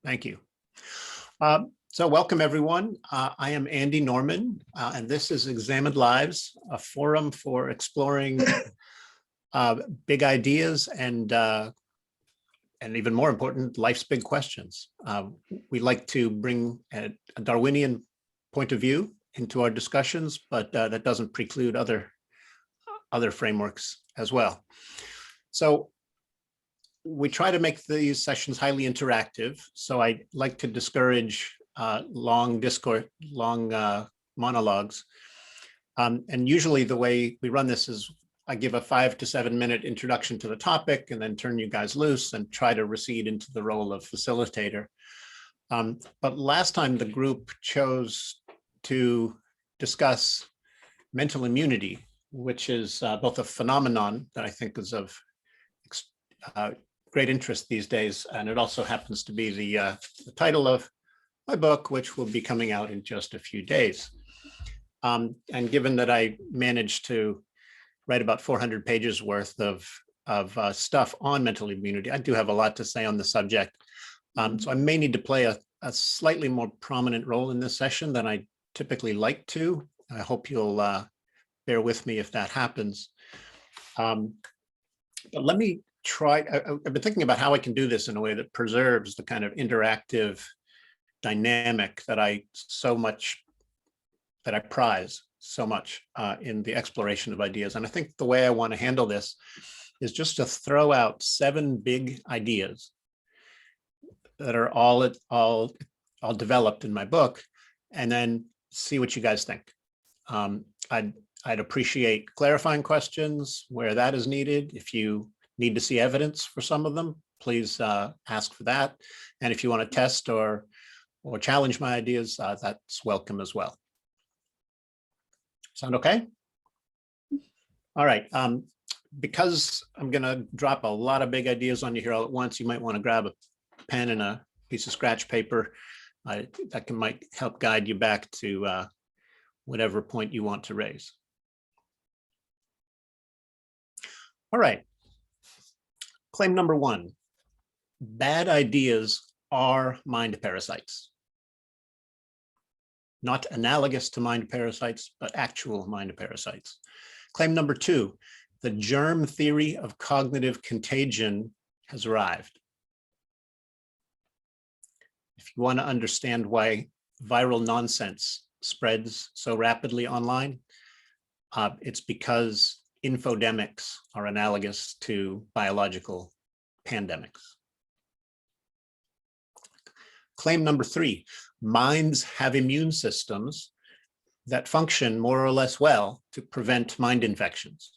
Thank you. So welcome everyone. I am Andy Norman, and this is Examined Lives, a forum for exploring big ideas and even more important, life's big questions. We like to bring a Darwinian point of view into our discussions, but that doesn't preclude other frameworks as well. So we try to make these sessions highly interactive. So I like to discourage long discourse, long monologues. And usually the way we run this is I give a 5 to 7 minute introduction to the topic and then turn you guys loose and try to recede into the role of facilitator. But last time the group chose to discuss mental immunity, which is both a phenomenon that I think is of great interest these days, and it also happens to be the title of my book, which will be coming out in just a few days. And given that I managed to write about 400 pages worth of stuff on mental immunity, I do have a lot to say on the subject. So I may need to play a slightly more prominent role in this session than I typically like to. I hope you'll bear with me if that happens. But let me try. I've been thinking about how I can do this in a way that preserves the kind of interactive dynamic that I prize so much in the exploration of ideas. And I think the way I want to handle this is just to throw out 7 big ideas that are all developed in my book, and then see what you guys think. I'd appreciate clarifying questions where that is needed. If you need to see evidence for some of them, please ask for that. And if you want to test or challenge my ideas, that's welcome as well. Sound okay? All right. Because I'm going to drop a lot of big ideas on you here all at once, you might want to grab a pen and a piece of scratch paper. That might help guide you back to whatever point you want to raise. All right. Claim number 1, bad ideas are mind parasites. Not analogous to mind parasites, but actual mind parasites. Claim number 2, the germ theory of cognitive contagion has arrived. If you want to understand why viral nonsense spreads so rapidly online, it's because infodemics are analogous to biological pandemics. Claim number 3, minds have immune systems that function more or less well to prevent mind infections.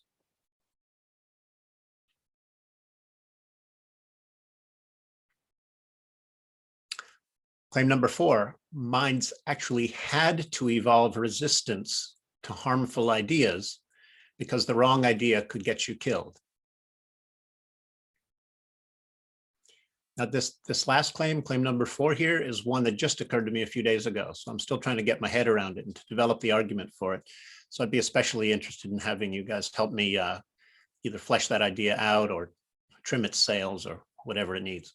Claim number 4, minds actually had to evolve resistance to harmful ideas because the wrong idea could get you killed. Now, this last claim number 4 here, is one that just occurred to me a few days ago. So I'm still trying to get my head around it and to develop the argument for it. So I'd be especially interested in having you guys help me either flesh that idea out or trim its sails or whatever it needs.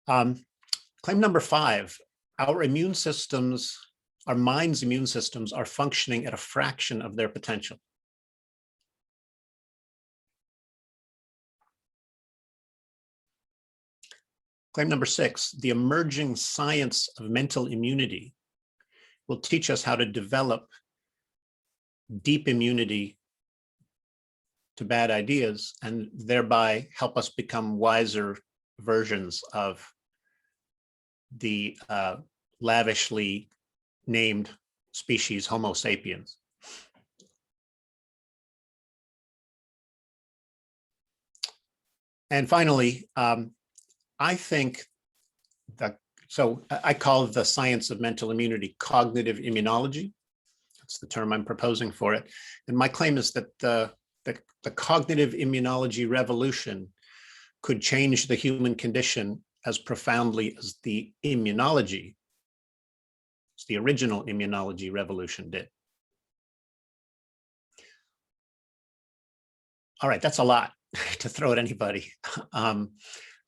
Claim number 5, our immune systems, our mind's immune systems are functioning at a fraction of their potential. Claim number 6, the emerging science of mental immunity will teach us how to develop deep immunity to bad ideas and thereby help us become wiser versions of the lavishly named species Homo sapiens. And finally, I think that, so I call the science of mental immunity cognitive immunology. That's the term I'm proposing for it. And my claim is that the cognitive immunology revolution could change the human condition as profoundly as the immunology, as the original immunology revolution did. All right, that's a lot to throw at anybody.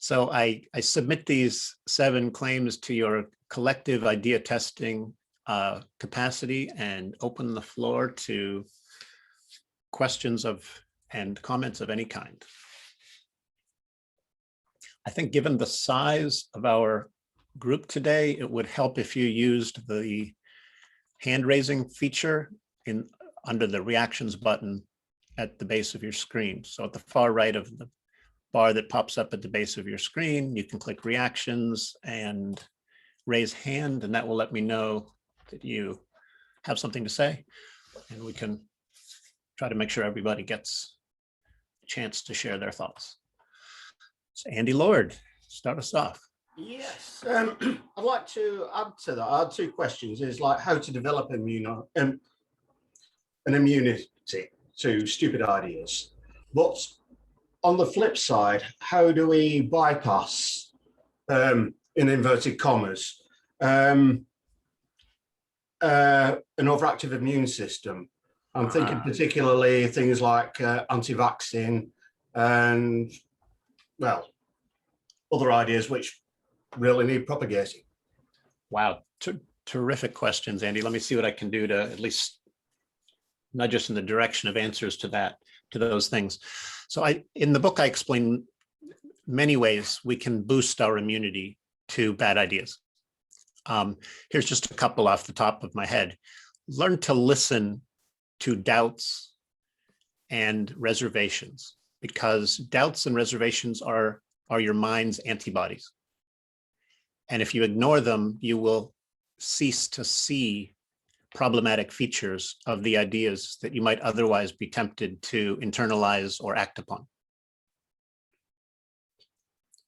So I submit these 7 claims to your collective idea testing capacity and open the floor to questions and comments of any kind. I think given the size of our group today, it would help if you used the hand raising feature under the reactions button at the base of your screen. So at the far right of the bar that pops up at the base of your screen, you can click reactions and raise hand, and that will let me know that you have something to say, and we can try to make sure everybody gets a chance to share their thoughts. So Andy Lord, start us off. Yes, I'd like to add to that. I had 2 questions. Is like how to develop an immunity to stupid ideas. But on the flip side, how do we bypass, in inverted commas, an overactive immune system? I'm thinking particularly things like anti-vaccine and, well, other ideas which really need propagating. Wow, terrific questions, Andy. Let me see what I can do to at least nudge us in the direction of answers to those things. So in the book, I explain many ways we can boost our immunity to bad ideas. Here's just a couple off the top of my head. Learn to listen to doubts and reservations, because doubts and reservations are your mind's antibodies. And if you ignore them, you will cease to see problematic features of the ideas that you might otherwise be tempted to internalize or act upon.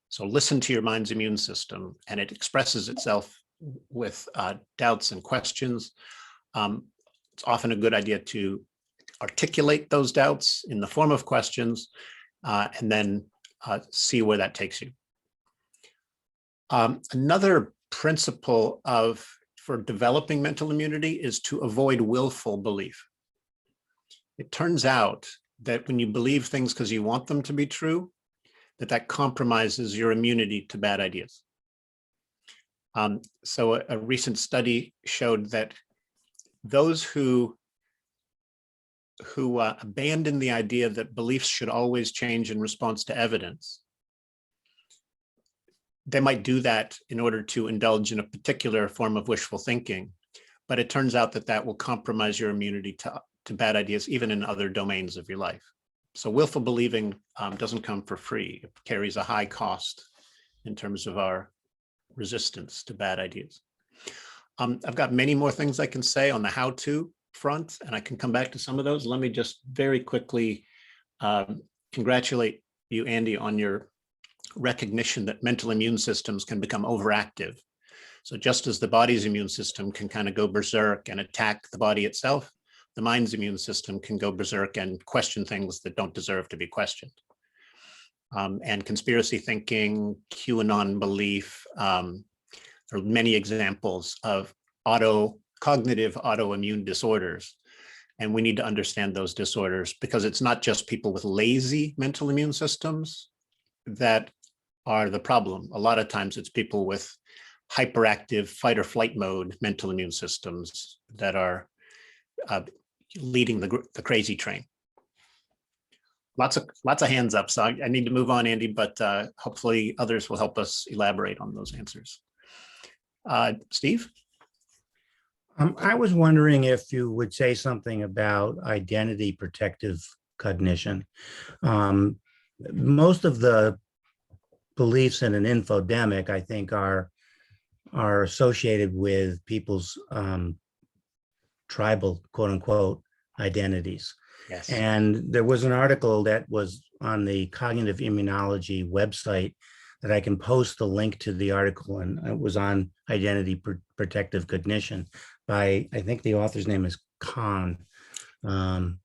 So listen to your mind's immune system, and it expresses itself with doubts and questions. It's often a good idea to articulate those doubts in the form of questions, and then see where that takes you. Another principle for developing mental immunity is to avoid willful belief. It turns out that when you believe things because you want them to be true, that compromises your immunity to bad ideas. So a recent study showed that those who abandon the idea that beliefs should always change in response to evidence, they might do that in order to indulge in a particular form of wishful thinking, but it turns out that will compromise your immunity to bad ideas, even in other domains of your life. So willful believing doesn't come for free. It carries a high cost in terms of our resistance to bad ideas. I've got many more things I can say on the how-to front, and I can come back to some of those. Let me just very quickly congratulate you, Andy, on your recognition that mental immune systems can become overactive. So just as the body's immune system can kind of go berserk and attack the body itself, the mind's immune system can go berserk and question things that don't deserve to be questioned. And conspiracy thinking, QAnon belief, there are many examples of cognitive autoimmune disorders. And we need to understand those disorders, because it's not just people with lazy mental immune systems that are the problem. A lot of times it's people with hyperactive fight or flight mode mental immune systems that are leading the crazy train. Lots of hands up, so I need to move on, Andy, but hopefully others will help us elaborate on those answers. Steve? I was wondering if you would say something about identity protective cognition. Most of the beliefs in an infodemic, I think, are associated with people's tribal, quote unquote, identities. Yes. And there was an article that was on the Cognitive Immunology website that I can post the link to the article, and it was on identity protective cognition by, I think the author's name is Kahan. Kahan.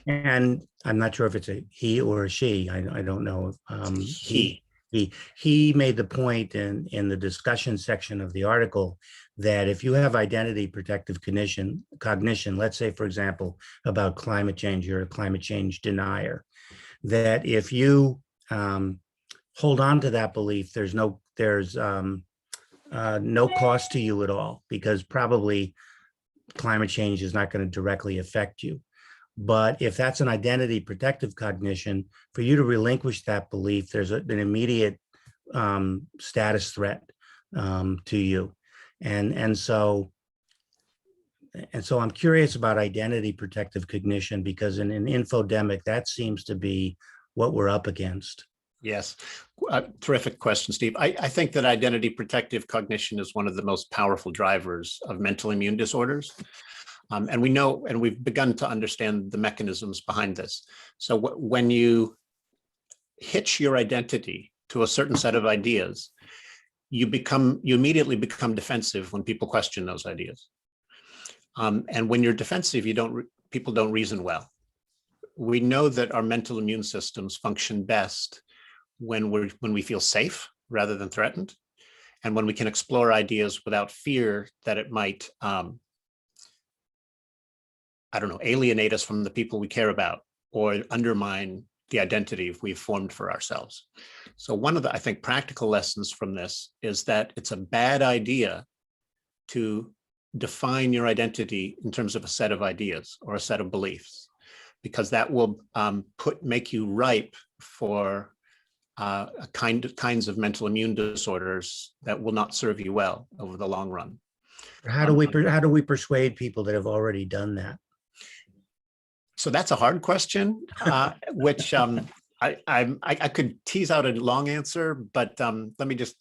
And I'm not sure if it's a he or a she. I don't know. He made the point in the discussion section of the article that if you have identity protective cognition, let's say, for example, about climate change, you're a climate change denier, that if you hold on to that belief, there's no cost to you at all, because probably climate change is not going to directly affect you. But if that's an identity protective cognition, for you to relinquish that belief, there's an immediate status threat to you. And so I'm curious about identity protective cognition, because in an infodemic, that seems to be what we're up against. Yes, terrific question, Steve. I think that identity protective cognition is one of the most powerful drivers of mental immune disorders. And we know, and we've begun to understand the mechanisms behind this. So when you hitch your identity to a certain set of ideas, you immediately become defensive when people question those ideas. And when you're defensive, people don't reason well. We know that our mental immune systems function best when we feel safe rather than threatened, and when we can explore ideas without fear that it might, alienate us from the people we care about or undermine the identity we've formed for ourselves. So one of the, I think, practical lessons from this is that it's a bad idea to define your identity in terms of a set of ideas or a set of beliefs, because that will make you ripe for kinds of mental immune disorders that will not serve you well over the long run. How do we persuade people that have already done that? So that's a hard question, which I could tease out a long answer, but let me just,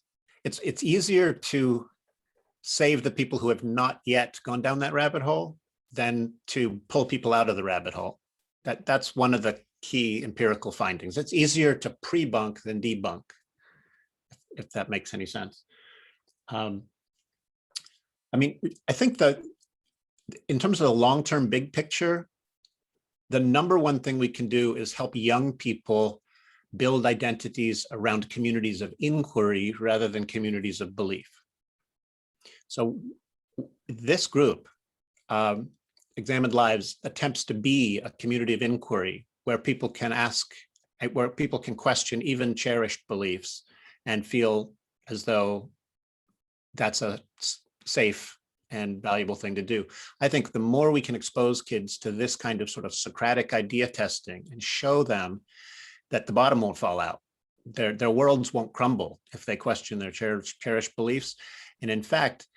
it's easier to save the people who have not yet gone down that rabbit hole than to pull people out of the rabbit hole. That's one of the key empirical findings. It's easier to pre-bunk than debunk, if that makes any sense. I think that in terms of the long-term big picture, the number one thing we can do is help young people build identities around communities of inquiry rather than communities of belief. So this group, Examined Lives, attempts to be a community of inquiry where people can ask, where people can question even cherished beliefs and feel as though that's a safe and valuable thing to do. I think the more we can expose kids to this kind of sort of Socratic idea testing and show them that the bottom won't fall out, their worlds won't crumble if they question their cherished beliefs. And in fact,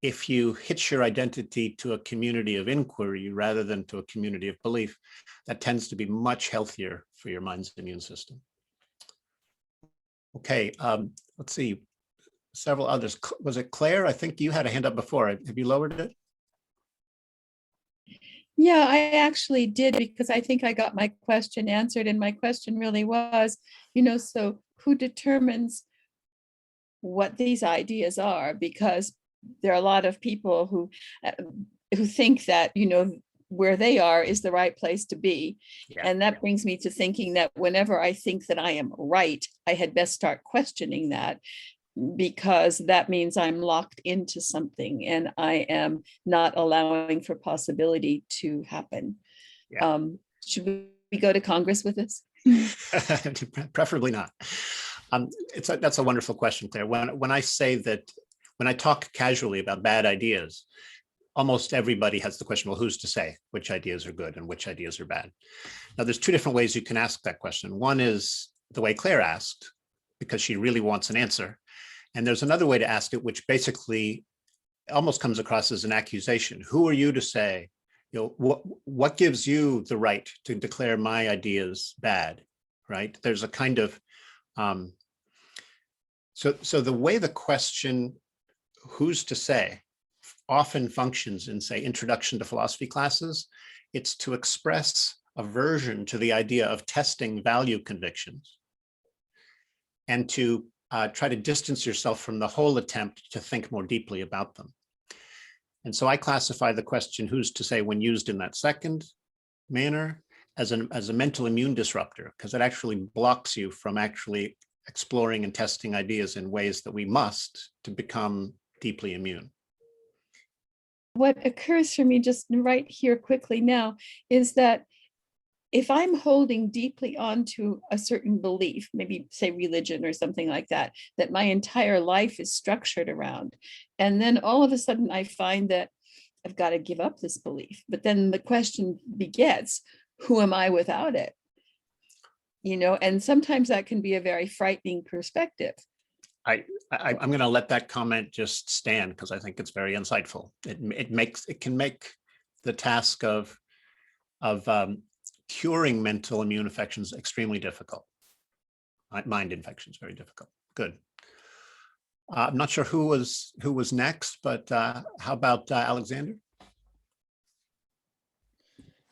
if you hitch your identity to a community of inquiry rather than to a community of belief, that tends to be much healthier for your mind's immune system. Okay, let's see. Several others. Was it Claire? I think you had a hand up before. Have you lowered it? Yeah, I actually did, because I think I got my question answered. And my question really was, so who determines what these ideas are? Because there are a lot of people who think that, where they are is the right place to be. Yeah. And that brings me to thinking that whenever I think that I am right, I had best start questioning that, because that means I'm locked into something and I am not allowing for possibility to happen. Yeah. Should we go to Congress with this? Preferably not. That's a wonderful question, Claire. When I say that, when I talk casually about bad ideas, almost everybody has the question, well, who's to say which ideas are good and which ideas are bad? Now, there's two different ways you can ask that question. One is the way Claire asked, because she really wants an answer. And there's another way to ask it, which basically almost comes across as an accusation. Who are you to say, what gives you the right to declare my ideas bad, right? There's a kind of, so the way the question, who's to say, often functions in, say, introduction to philosophy classes, it's to express aversion to the idea of testing value convictions and to try to distance yourself from the whole attempt to think more deeply about them. And so I classify the question, who's to say, when used in that second manner, as a mental immune disruptor, because it actually blocks you from actually exploring and testing ideas in ways that we must to become deeply immune. What occurs for me just right here quickly now is that if I'm holding deeply onto a certain belief, maybe say religion or something like that, that my entire life is structured around, and then all of a sudden I find that I've got to give up this belief, but then the question begets, who am I without it? And sometimes that can be a very frightening perspective. I'm going to let that comment just stand because I think it's very insightful. It can make the task of curing mental immune infections extremely difficult. Mind infections very difficult. Good. I'm not sure who was next, but how about Alexander?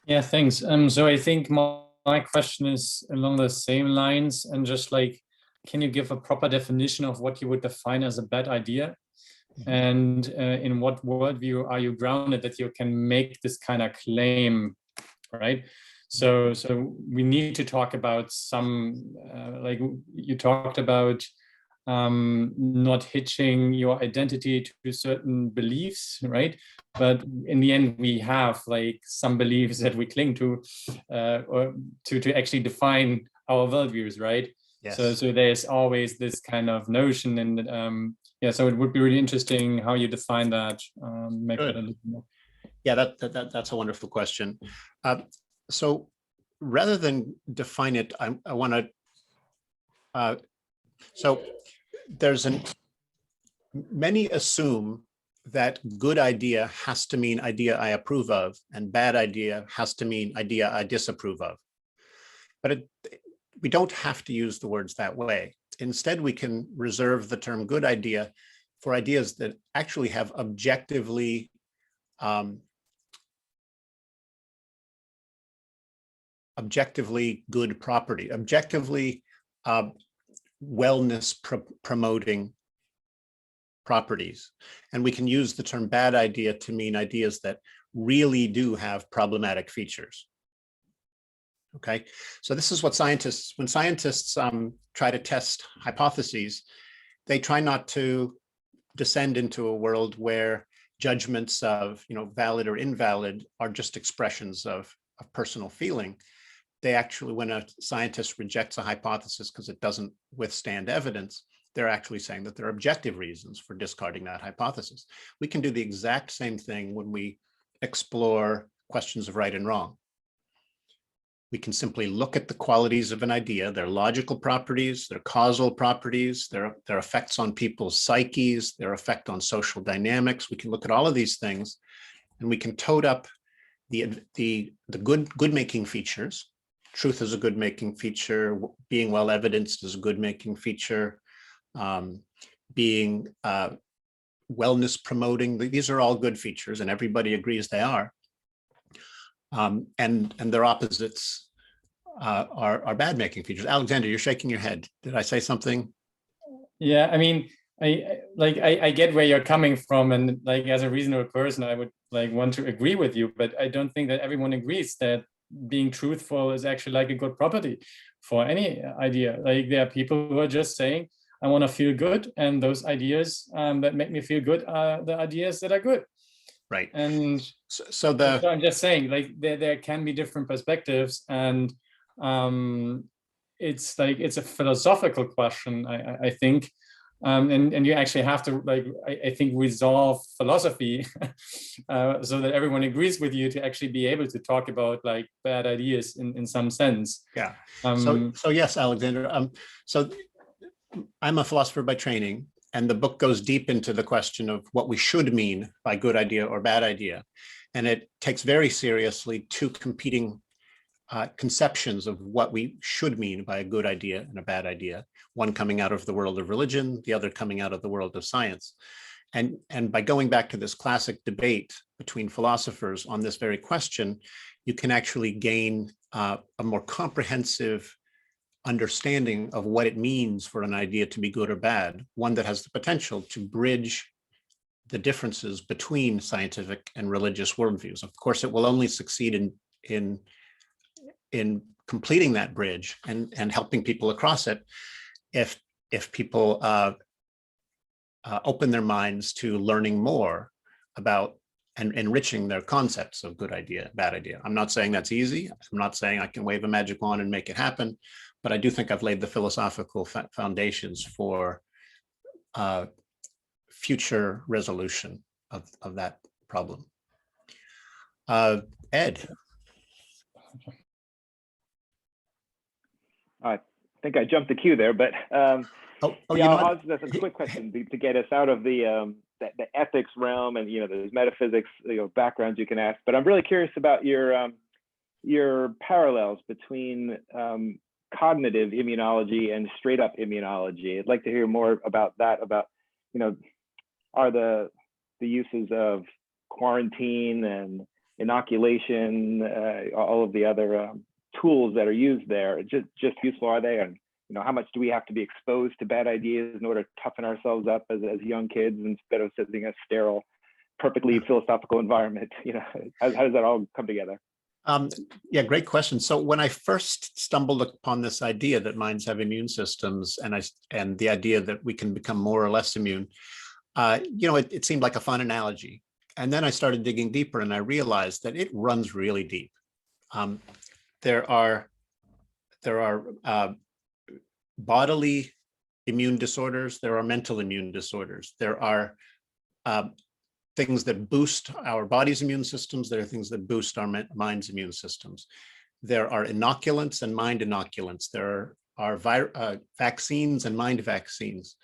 Yeah, thanks. So I think my question is along the same lines, and just like, can you give a proper definition of what you would define as a bad idea? And in what worldview are you grounded that you can make this kind of claim, right? So we need to talk about some, like you talked about, not hitching your identity to certain beliefs, right? But in the end, we have like some beliefs that we cling to, or to actually define our worldviews, right? Yes. So there's always this kind of notion, and yeah, so it would be really interesting how you define that. Make that a little more. Yeah, that's a wonderful question. So rather than define it, I want to. So many assume that good idea has to mean idea I approve of, and bad idea has to mean idea I disapprove of. But we don't have to use the words that way. Instead, we can reserve the term good idea for ideas that actually have objectively good property, objectively wellness promoting properties. And we can use the term bad idea to mean ideas that really do have problematic features. Okay, so this is what when scientists try to test hypotheses, they try not to descend into a world where judgments of, valid or invalid are just expressions of personal feeling. They actually, when a scientist rejects a hypothesis because it doesn't withstand evidence, they're actually saying that there are objective reasons for discarding that hypothesis. We can do the exact same thing when we explore questions of right and wrong. We can simply look at the qualities of an idea, their logical properties, their causal properties, their effects on people's psyches, their effect on social dynamics. We can look at all of these things, and we can tote up the good making features. Truth is a good making feature. Being well evidenced is a good making feature. Being wellness promoting, these are all good features, and everybody agrees they are. And their opposites are bad making features. Alexander, you're shaking your head. Did I say something? Yeah, I mean, I get where you're coming from, and like as a reasonable person, I would like want to agree with you, but I don't think that everyone agrees that being truthful is actually like a good property for any idea. Like there are people who are just saying, I want to feel good, and those ideas that make me feel good are the ideas that are good. Right. And so I'm just saying, like there can be different perspectives, and it's like it's a philosophical question, I think. And you actually have to, like, I think, resolve philosophy so that everyone agrees with you to actually be able to talk about like bad ideas in some sense. Yeah. So yes, Alexander. So I'm a philosopher by training, and the book goes deep into the question of what we should mean by good idea or bad idea. And it takes very seriously two competing conceptions of what we should mean by a good idea and a bad idea, one coming out of the world of religion, the other coming out of the world of science. And by going back to this classic debate between philosophers on this very question, you can actually gain a more comprehensive understanding of what it means for an idea to be good or bad, one that has the potential to bridge the differences between scientific and religious worldviews. Of course, it will only succeed in completing that bridge and helping people across it if people open their minds to learning more about and enriching their concepts of good idea, bad idea. I'm not saying that's easy. I'm not saying I can wave a magic wand and make it happen, but I do think I've laid the philosophical foundations for future resolution of that problem. Ed. I think I jumped the queue there, but yeah, I'll just a quick question to get us out of the ethics realm, and there's metaphysics, backgrounds you can ask. But I'm really curious about your parallels between cognitive immunology and straight up immunology. I'd like to hear more about that. About are the uses of quarantine and inoculation, all of the other tools that are used there, just useful, are they? And how much do we have to be exposed to bad ideas in order to toughen ourselves up as young kids instead of sitting in a sterile, perfectly philosophical environment? How does that all come together? Yeah, great question. So when I first stumbled upon this idea that minds have immune systems, and the idea that we can become more or less immune, it seemed like a fun analogy. And then I started digging deeper, and I realized that it runs really deep. There are bodily immune disorders. There are mental immune disorders. There are things that boost our body's immune systems. There are things that boost our mind's immune systems. There are inoculants and mind inoculants. There are vaccines and mind vaccines.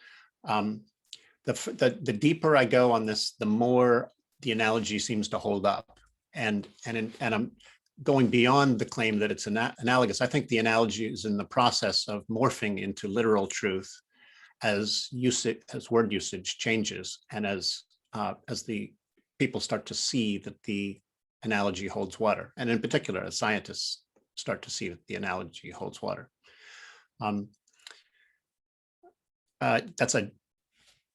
The deeper I go on this, the more the analogy seems to hold up. And I'm going beyond the claim that it's analogous. I think the analogy is in the process of morphing into literal truth as word usage changes, and as the people start to see that the analogy holds water, and in particular, as scientists start to see that the analogy holds water. That's a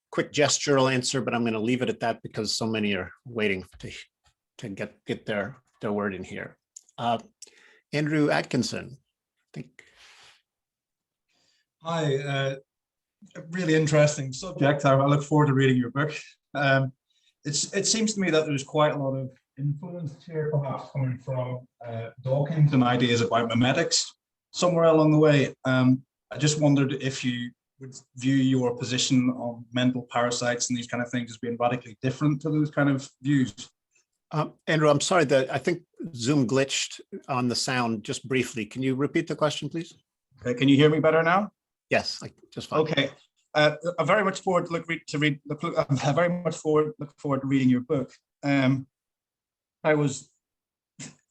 quick gestural answer, but I'm going to leave it at that because so many are waiting to get their word in here. Andrew Atkinson, I think. Hi, really interesting subject. I look forward to reading your book. It seems to me that there's quite a lot of influence here, perhaps coming from Dawkins and ideas about memetics somewhere along the way. I just wondered if you would view your position on mental parasites and these kind of things as being radically different to those kind of views. Andrew, I'm sorry that I think Zoom glitched on the sound just briefly. Can you repeat the question, please? Okay, can you hear me better now? Yes, just fine. Okay. I very much forward to look forward to reading your book. I was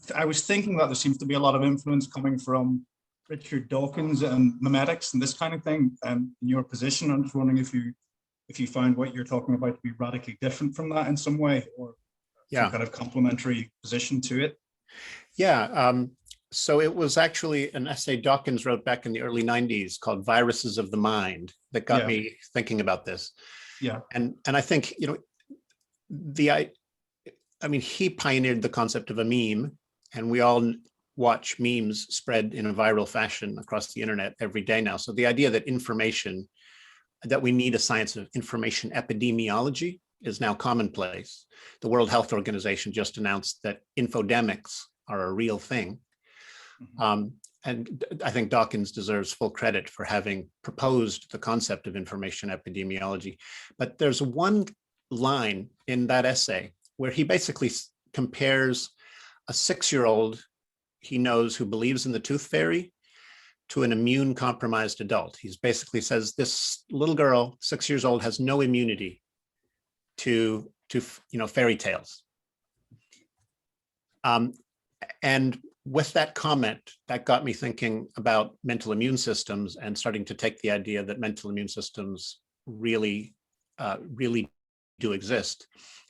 thinking that there seems to be a lot of influence coming from Richard Dawkins and memetics and this kind of thing. In your position, I'm just wondering if you find what you're talking about to be radically different from that in some way, or some kind of complementary position to it. Yeah. So it was actually an essay Dawkins wrote back in the early 90s called Viruses of the Mind that got me thinking about this. Yeah. And I think, he pioneered the concept of a meme, and we all watch memes spread in a viral fashion across the internet every day now. So the idea that we need a science of information epidemiology is now commonplace. The World Health Organization just announced that infodemics are a real thing. And I think Dawkins deserves full credit for having proposed the concept of information epidemiology. But there's one line in that essay where he basically compares a 6-year-old he knows who believes in the tooth fairy to an immune compromised adult. He basically says this little girl, 6 years old, has no immunity to fairy tales. And with that comment, that got me thinking about mental immune systems and starting to take the idea that mental immune systems really do exist.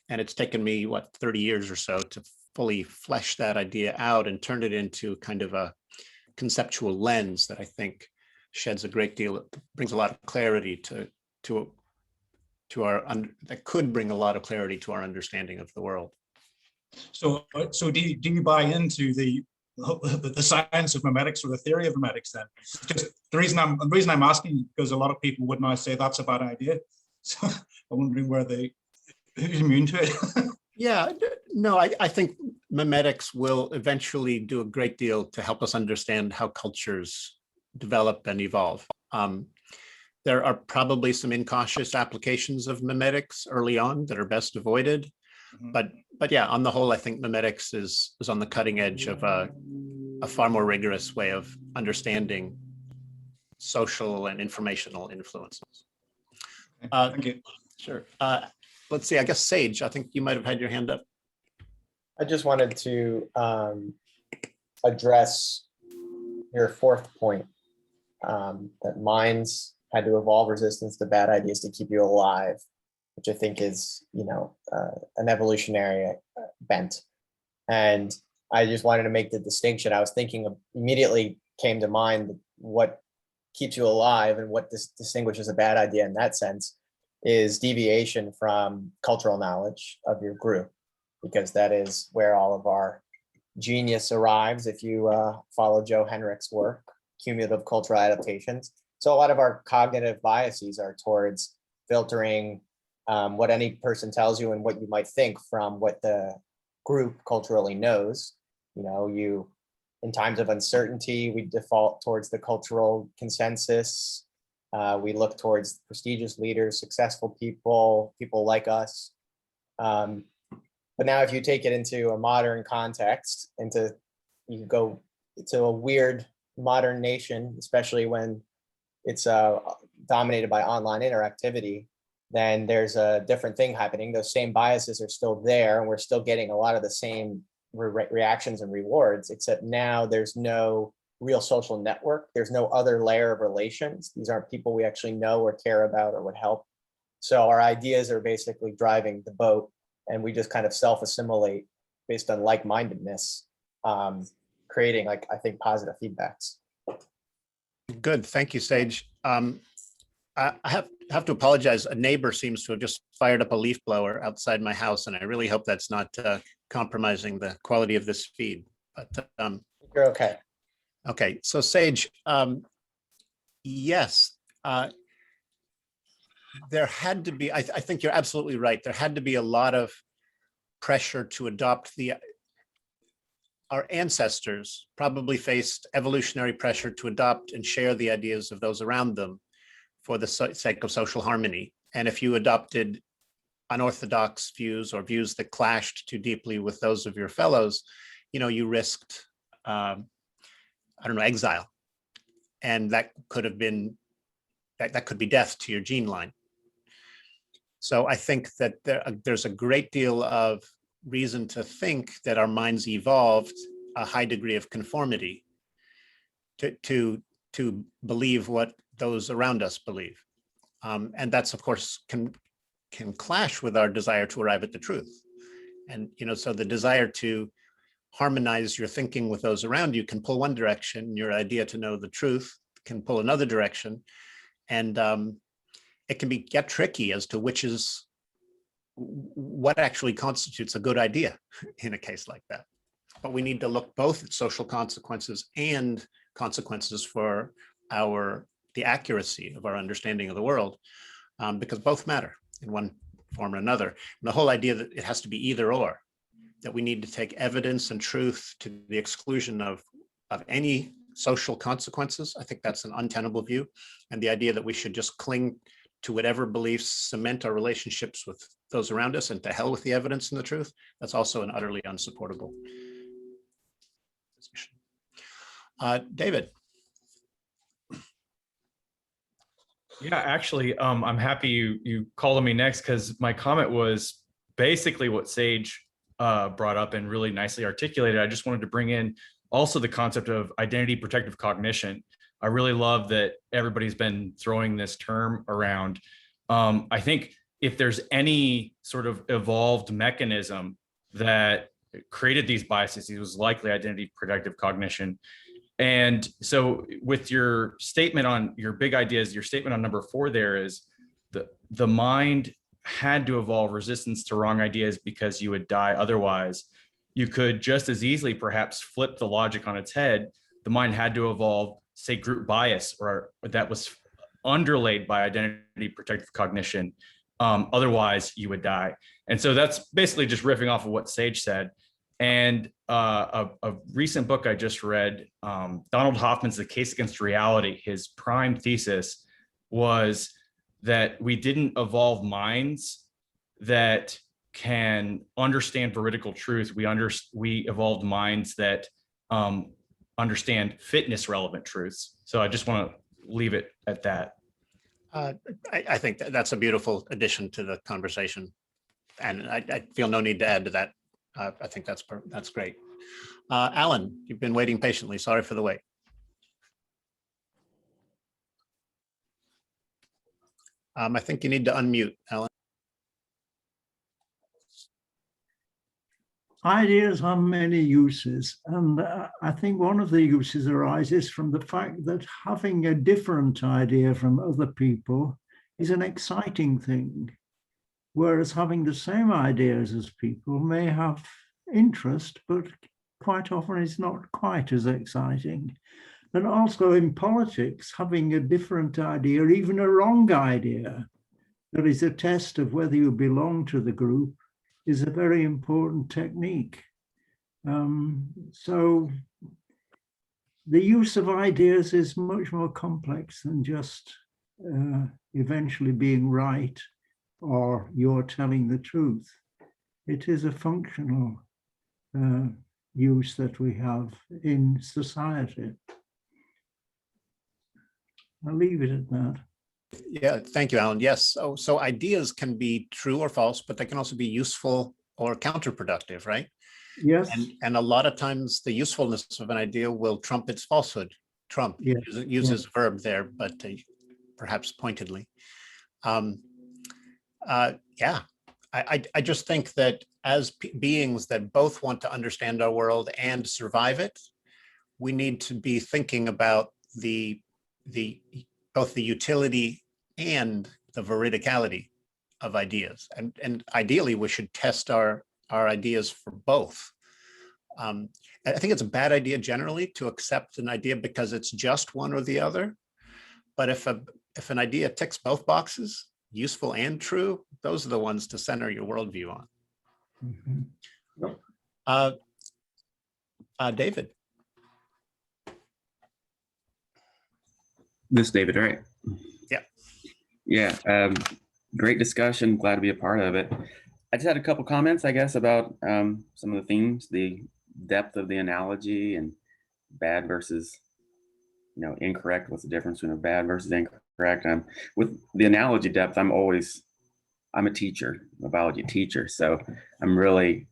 And it's taken me, 30 years or so to fully flesh that idea out and turn it into kind of a conceptual lens that I think sheds a great deal, brings a lot of clarity to that could bring a lot of clarity to our understanding of the world. So do you buy into the science of memetics or the theory of memetics then? Just the reason I'm asking, because a lot of people would now say that's a bad idea. So I'm wondering who's immune to it. Yeah, No, I think memetics will eventually do a great deal to help us understand how cultures develop and evolve. There are probably some incautious applications of memetics early on that are best avoided. But yeah, on the whole, I think memetics is on the cutting edge of a far more rigorous way of understanding social and informational influences. Thank you. Sure. Let's see, I guess Sage, I think you might have had your hand up. I just wanted to address your fourth point, that minds had to evolve resistance to bad ideas to keep you alive, which I think is, an evolutionary bent. And I just wanted to make the distinction. I was thinking immediately came to mind what keeps you alive and what distinguishes a bad idea in that sense is deviation from cultural knowledge of your group, because that is where all of our genius arrives. If you follow Joe Henrich's work, cumulative cultural adaptations. So a lot of our cognitive biases are towards filtering what any person tells you and what you might think from what the group culturally knows. In times of uncertainty, we default towards the cultural consensus. We look towards prestigious leaders, successful people like us. But now if you take it into a modern context, you go to a weird modern nation, especially when it's dominated by online interactivity, then there's a different thing happening. Those same biases are still there, and we're still getting a lot of the same reactions and rewards, except now there's no real social network. There's no other layer of relations. These aren't people we actually know or care about or would help. So our ideas are basically driving the boat, and we just kind of self-assimilate based on like-mindedness, creating, I think, positive feedbacks. Good, thank you, Sage. I have to apologize. A neighbor seems to have just fired up a leaf blower outside my house, and I really hope that's not compromising the quality of this feed. But You're okay. Okay, so Sage, yes, there had to be, I think you're absolutely right. There had to be a lot of pressure to adopt our ancestors probably faced evolutionary pressure to adopt and share the ideas of those around them for the sake of social harmony. And if you adopted unorthodox views or views that clashed too deeply with those of your fellows, you risked, exile. And that could have been, that could be death to your gene line. So I think that there's a great deal of reason to think that our minds evolved a high degree of conformity to believe what those around us believe. And that's, of course, can clash with our desire to arrive at the truth. And, so the desire to harmonize your thinking with those around you can pull one direction, your idea to know the truth can pull another direction. And it can get tricky as to what actually constitutes a good idea in a case like that. But we need to look both at social consequences and consequences for the accuracy of our understanding of the world, because both matter in one form or another. And the whole idea that it has to be either or, that we need to take evidence and truth to the exclusion of any social consequences, I think that's an untenable view. And the idea that we should just cling to whatever beliefs cement our relationships with those around us and to hell with the evidence and the truth, that's also an utterly unsupportable position. David. Yeah, actually, I'm happy you called on me next, because my comment was basically what Sage brought up and really nicely articulated. I just wanted to bring in also the concept of identity protective cognition. I really love that everybody's been throwing this term around. I think if there's any sort of evolved mechanism that created these biases, it was likely identity protective cognition. And so with your statement on your big ideas, your statement on number 4 there is the mind had to evolve resistance to wrong ideas because you would die otherwise. You could just as easily perhaps flip the logic on its head. The mind had to evolve, say, group bias, or that was underlaid by identity protective cognition, Otherwise, you would die. And so that's basically just riffing off of what Sage said. And a recent book I just read, Donald Hoffman's The Case Against Reality, his prime thesis was that we didn't evolve minds that can understand veridical truth. We evolved minds that understand fitness relevant truths. So I just want to leave it at that. I think that's a beautiful addition to the conversation, and I feel no need to add to that. I think that's great. Alan, you've been waiting patiently. Sorry for the wait. I think you need to unmute, Alan. Ideas have many uses, and I think one of the uses arises from the fact that having a different idea from other people is an exciting thing, whereas having the same ideas as people may have interest, but quite often is not quite as exciting. And also in politics, having a different idea, even a wrong idea, that is a test of whether you belong to the group, is a very important technique. So the use of ideas is much more complex than just eventually being right or you're telling the truth. It is a functional use that we have in society. I'll leave it at that. Yeah, thank you, Alan. Yes, so ideas can be true or false, but they can also be useful or counterproductive, right? Yes. And a lot of times the usefulness of an idea will trump its falsehood. Trump uses a verb there, but perhaps pointedly. Yeah, I just think that as beings that both want to understand our world and survive it, we need to be thinking about both the utility and the veridicality of ideas. And ideally, we should test our ideas for both. I think it's a bad idea generally to accept an idea because it's just one or the other. But if an idea ticks both boxes, useful and true, those are the ones to center your worldview on. David. This is David, right? Yeah. Yeah. Great discussion. Glad to be a part of it. I just had a couple comments, I guess, about some of the themes, the depth of the analogy and bad versus, incorrect. What's the difference between a bad versus incorrect? With the analogy depth, I'm a teacher, a biology teacher. So I'm really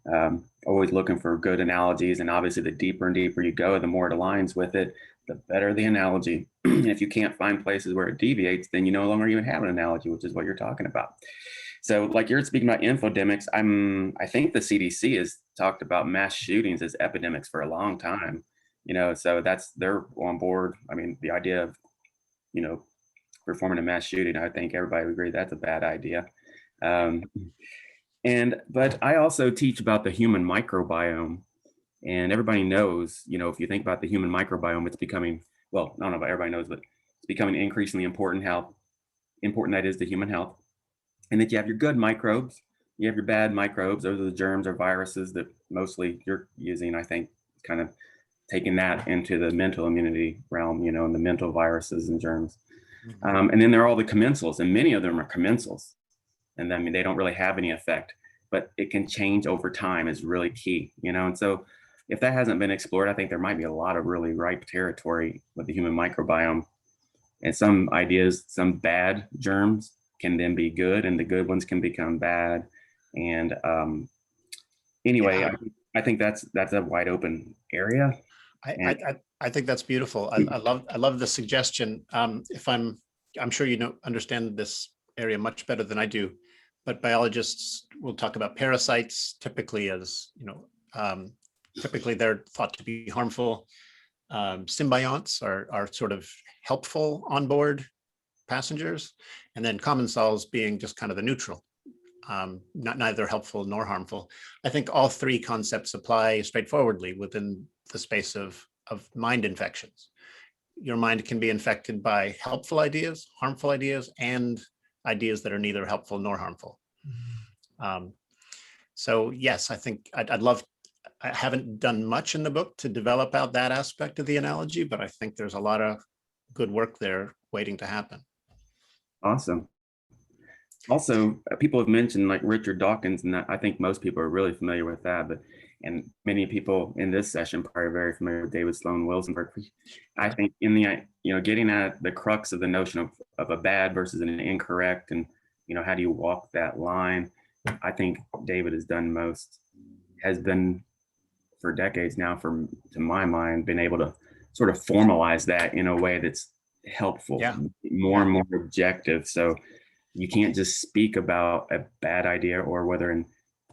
always looking for good analogies. And obviously the deeper and deeper you go, the more it aligns with it, the better the analogy. And if you can't find places where it deviates, then you no longer even have an analogy, which is what you're talking about. So like you're speaking about infodemics, I think the CDC has talked about mass shootings as epidemics for a long time, so they're on board. I mean, the idea of, performing a mass shooting, I think everybody would agree that's a bad idea. But I also teach about the human microbiome, and everybody knows, if you think about the human microbiome, it's becoming, well, I don't know about everybody knows, but it's becoming increasingly important how important that is to human health. And that you have your good microbes, you have your bad microbes. Those are the germs or viruses that mostly you're using, I think, kind of taking that into the mental immunity realm, and the mental viruses and germs. And then there are all the commensals, and many of them are commensals. And I mean, they don't really have any effect, but it can change over time is really key, And so if that hasn't been explored, I think there might be a lot of really ripe territory with the human microbiome. And some ideas, some bad germs can then be good, and the good ones can become bad. And anyway, yeah. I think that's a wide open area. I think that's beautiful. I love the suggestion. I'm sure you understand this area much better than I do, but biologists will talk about parasites typically as, typically they're thought to be harmful. Symbionts are sort of helpful on board passengers, and then commensals being just kind of the neutral, neither helpful nor harmful. I think all three concepts apply straightforwardly within the space of mind infections. Your mind can be infected by helpful ideas, harmful ideas, and ideas that are neither helpful nor harmful. So yes, I think I'd love, I haven't done much in the book to develop out that aspect of the analogy, but I think there's a lot of good work there waiting to happen. Awesome. Also, people have mentioned like Richard Dawkins, and I think most people are really familiar with that, but and many people in this session probably are very familiar with David Sloan Wilson. I think in the, getting at the crux of the notion of a bad versus an incorrect, and how do you walk that line? I think David has been for decades now, to my mind, been able to sort of formalize that in a way that's helpful, more and more objective. So you can't just speak about a bad idea or whether an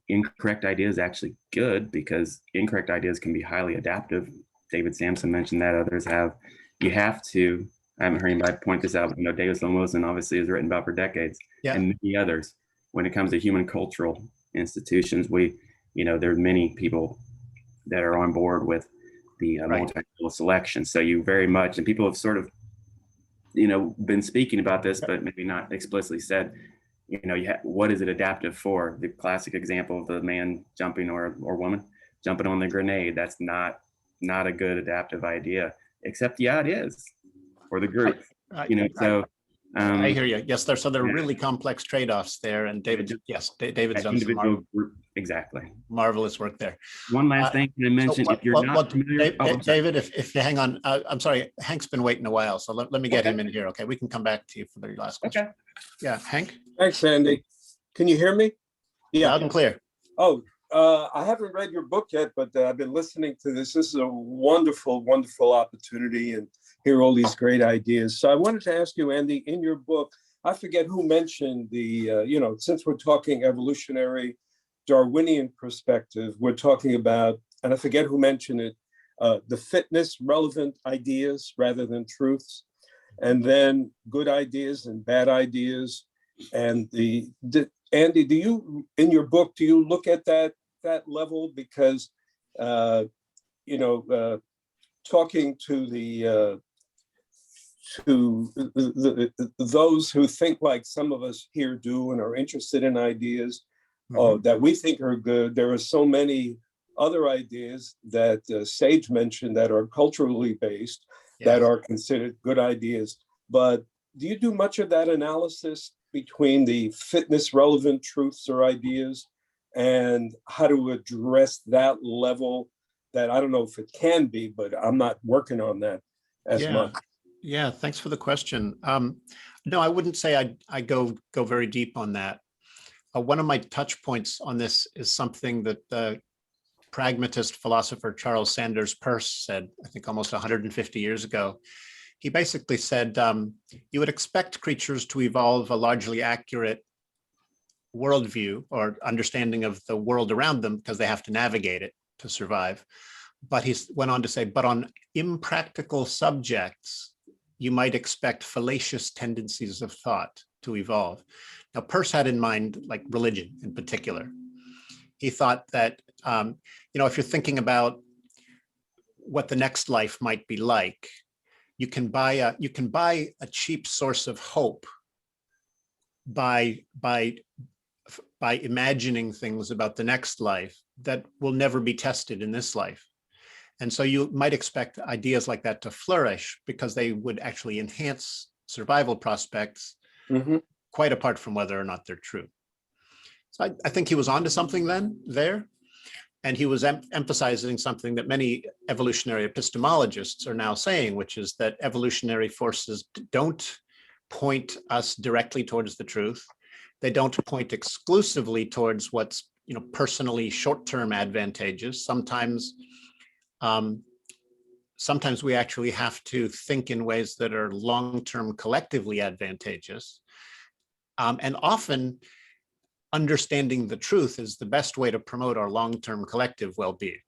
incorrect idea is actually good, because incorrect ideas can be highly adaptive. David Sampson mentioned that, others have. You have to, I haven't heard anybody point this out, but David Sloan Wilson obviously is written about for decades, and many others. When it comes to human cultural institutions, there are many people that are on board with the multi-level selection. So you very much, and people have sort of been speaking about this, but maybe not explicitly said, what is it adaptive for? The classic example of the man jumping or woman jumping on the grenade. That's not a good adaptive idea, except it is for the group. I hear you. Yes, there are really complex trade-offs there, and David's done some exactly marvelous work there. One last thing can I mention, if you're not familiar, David, if you hang on, I'm sorry, Hank's been waiting a while, so let me get him in here. Okay, we can come back to you for the last question. Okay. Yeah, Hank. Thanks, Andy. Can you hear me? Yeah, loud and clear. Oh, I haven't read your book yet, but I've been listening to this. This is a wonderful, wonderful opportunity, and hear all these great ideas. So I wanted to ask you, Andy, in your book, I forget who mentioned the, since we're talking evolutionary Darwinian perspective, we're talking about, and I forget who mentioned it, the fitness relevant ideas rather than truths, and then good ideas and bad ideas. And Andy, do you, in your book, do you look at that level? Because, talking to those who think like some of us here do and are interested in ideas that we think are good, there are so many other ideas that Sage mentioned that are culturally based, that are considered good ideas. But do you do much of that analysis between the fitness relevant truths or ideas and how to address that level? That I don't know if it can be, but I'm not working on that as much. Yeah, thanks for the question. No, I wouldn't say I go very deep on that. One of my touch points on this is something that the pragmatist philosopher Charles Sanders Peirce said, I think almost 150 years ago. He basically said, you would expect creatures to evolve a largely accurate worldview or understanding of the world around them because they have to navigate it to survive. But he went on to say, but on impractical subjects, you might expect fallacious tendencies of thought to evolve. Now, Peirce had in mind like religion in particular. He thought that, if you're thinking about what the next life might be like, you can buy a cheap source of hope by imagining things about the next life that will never be tested in this life. And so you might expect ideas like that to flourish because they would actually enhance survival prospects, quite apart from whether or not they're true. So I think he was onto something there. And he was emphasizing something that many evolutionary epistemologists are now saying, which is that evolutionary forces don't point us directly towards the truth. They don't point exclusively towards what's personally short-term advantageous. Sometimes we actually have to think in ways that are long-term collectively advantageous. And often understanding the truth is the best way to promote our long-term collective well-being.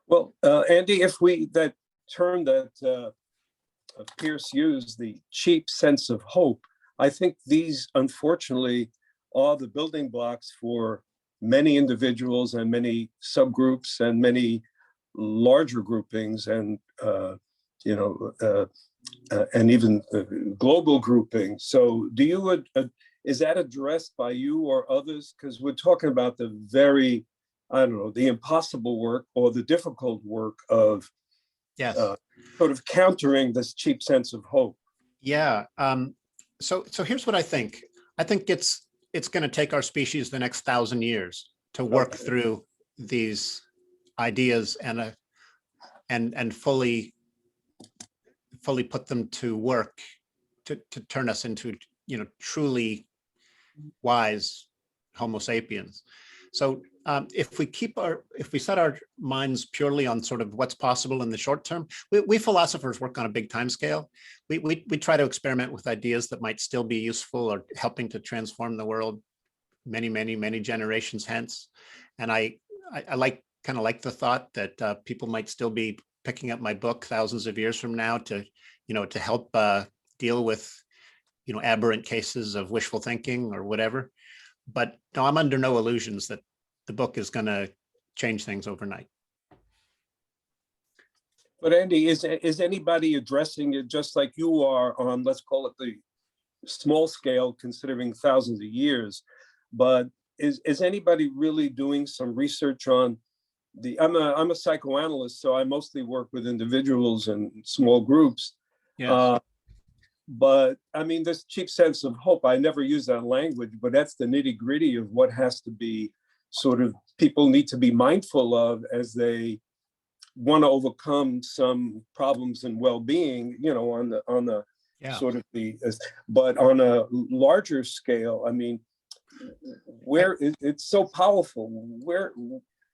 Well, Andy, that term that Peirce used, the cheap sense of hope, I think these, unfortunately, are the building blocks for many individuals and many subgroups and many larger groupings and and even global grouping. So do you, is that addressed by you or others? Because we're talking about the very, I don't know, the impossible work or the difficult work of Yes. sort of countering this cheap sense of hope. Yeah. So here's what I think. I think it's going to take our species the next 1,000 years to work through these ideas and fully put them to work to turn us into, truly wise Homo sapiens. So if we set our minds purely on sort of what's possible in the short term, we philosophers work on a big time scale. We try to experiment with ideas that might still be useful or helping to transform the world many generations hence. And I kind of like the thought that people might still be picking up my book thousands of years from now to help deal with aberrant cases of wishful thinking or whatever. But no, I'm under no illusions that the book is going to change things overnight. But Andy, is anybody addressing it just like you are on, let's call it the small scale, considering thousands of years? But is anybody really doing some research on I'm a psychoanalyst, so I mostly work with individuals and small groups. Yes. But I mean, this cheap sense of hope, I never use that language, but that's the nitty gritty of what has to be sort of people need to be mindful of as they want to overcome some problems in well-being, on the sort of but on a larger scale, I mean, it's so powerful.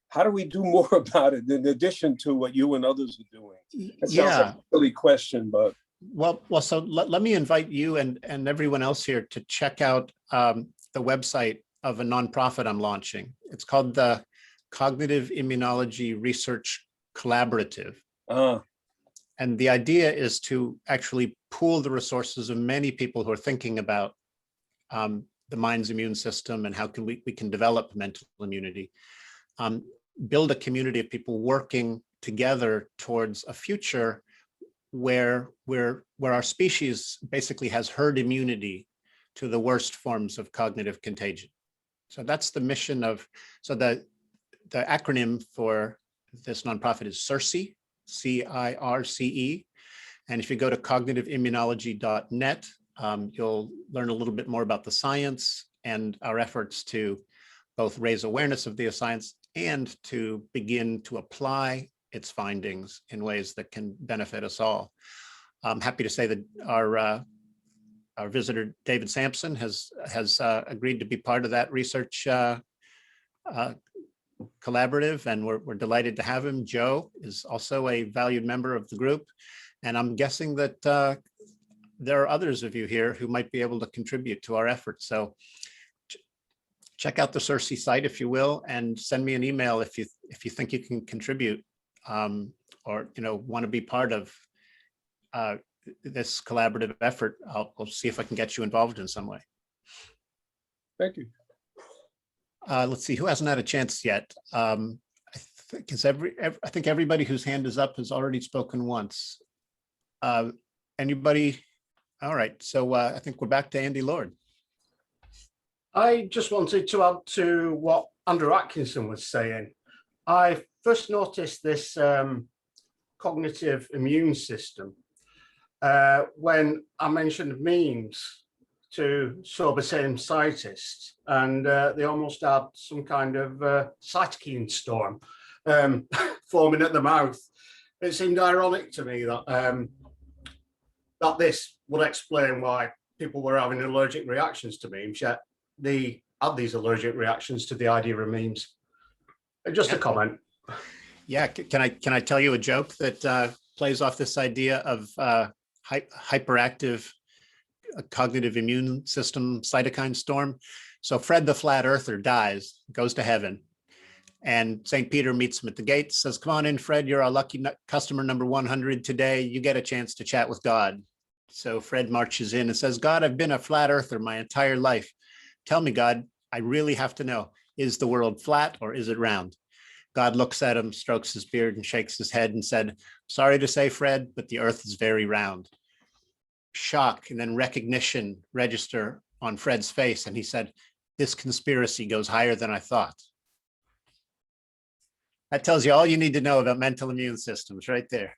How do we do more about it in addition to what you and others are doing? That sounds like a silly question, but. Well, so let me invite you and everyone else here to check out the website of a nonprofit I'm launching. It's called the Cognitive Immunology Research Collaborative. And the idea is to actually pool the resources of many people who are thinking about the mind's immune system and how can we can develop mental immunity. Build a community of people working together towards a future where our species basically has herd immunity to the worst forms of cognitive contagion. So that's the mission of, so the acronym for this nonprofit is CIRCE, CIRCE. And if you go to cognitivimmunology.net, you'll learn a little bit more about the science and our efforts to both raise awareness of the science and to begin to apply its findings in ways that can benefit us all. I'm happy to say that our visitor, David Sampson, has agreed to be part of that research collaborative, and we're delighted to have him. Joe is also a valued member of the group, and I'm guessing that there are others of you here who might be able to contribute to our efforts. So check out the CIRCE site, if you will, and send me an email if you think you can contribute or want to be part of this collaborative effort. I'll see if I can get you involved in some way. Thank you. Let's see, who hasn't had a chance yet? I think everybody whose hand is up has already spoken once. Anybody? All right, so I think we're back to Andy Lord. I just wanted to add to what Andrew Atkinson was saying. I first noticed this cognitive immune system when I mentioned memes to sober sane scientists, and they almost had some kind of cytokine storm forming at the mouth. It seemed ironic to me that that this would explain why people were having allergic reactions to memes, yet they had these allergic reactions to the idea of memes. Just a comment. Yeah, can I tell you a joke that plays off this idea of hyperactive cognitive immune system cytokine storm? So Fred the flat earther dies, goes to heaven, and St. Peter meets him at the gate, says, "Come on in, Fred, you're our lucky customer number 100 today. You get a chance to chat with God." So Fred marches in and says, "God, I've been a flat earther my entire life. Tell me, God, I really have to know, is the world flat or is it round?" God looks at him, strokes his beard and shakes his head and said, "Sorry to say, Fred, but the earth is very round." shock and then recognition register on Fred's face. And he said, this conspiracy goes higher than I thought. That tells you all you need to know about mental immune systems right there.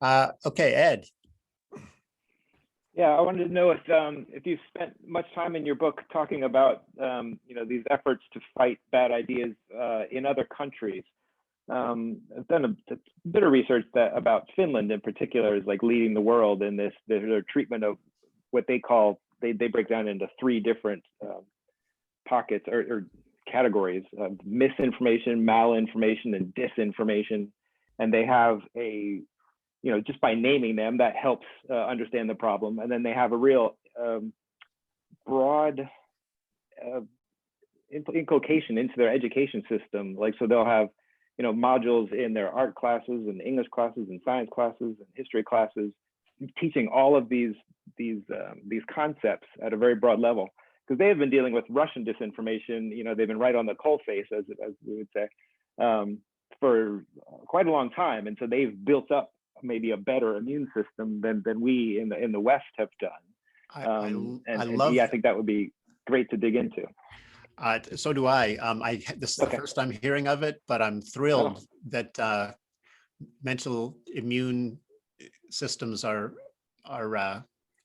Okay, Ed. Yeah, I wanted to know if you spent much time in your book talking about these efforts to fight bad ideas in other countries. I've done a bit of research about Finland in particular is like leading the world in their treatment of what they call, they break down into 3 different pockets or categories of misinformation, malinformation, and disinformation. And they have just by naming them, that helps understand the problem. And then they have a real broad inculcation into their education system. Like, so they'll have, modules in their art classes and English classes and science classes and history classes, teaching all of these concepts at a very broad level. Because they have been dealing with Russian disinformation, they've been right on the coalface, as we would say, for quite a long time. And so they've built up maybe a better immune system than we in the West have done. I think that would be great to dig into. So do I. This is the first time hearing of it, but I'm thrilled that mental immune systems are